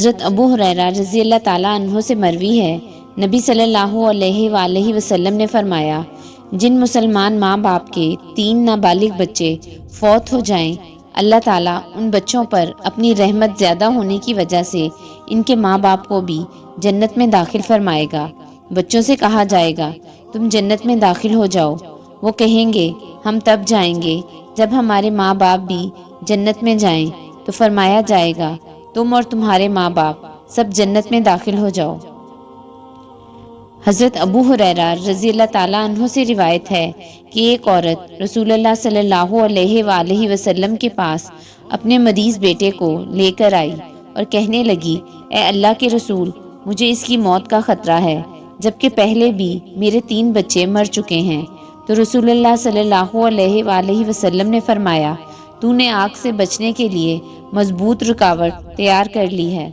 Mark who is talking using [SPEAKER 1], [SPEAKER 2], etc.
[SPEAKER 1] حضرت ابو ہریرہ رضی اللہ تعالیٰ عنہ سے مروی ہے، نبی صلی اللہ علیہ وآلہ وسلم نے فرمایا، جن مسلمان ماں باپ کے 3 نابالغ بچے فوت ہو جائیں، اللہ تعالیٰ ان بچوں پر اپنی رحمت زیادہ ہونے کی وجہ سے ان کے ماں باپ کو بھی جنت میں داخل فرمائے گا۔ بچوں سے کہا جائے گا، تم جنت میں داخل ہو جاؤ۔ وہ کہیں گے، ہم تب جائیں گے جب ہمارے ماں باپ بھی جنت میں جائیں۔ تو فرمایا جائے گا، تم اور تمہارے ماں باپ سب جنت میں داخل ہو جاؤ۔ حضرت ابو ہریرہ رضی اللہ تعالیٰ عنہ سے روایت ہے کہ ایک عورت رسول اللہ صلی اللہ علیہ وآلہ وسلم کے پاس اپنے مریض بیٹے کو لے کر آئی اور کہنے لگی، اے اللہ کے رسول، مجھے اس کی موت کا خطرہ ہے، جبکہ پہلے بھی میرے 3 بچے مر چکے ہیں۔ تو رسول اللہ صلی اللہ علیہ وآلہ وسلم نے فرمایا، تو نے آگ سے بچنے کے لیے مضبوط رکاوٹ تیار کر لی ہے۔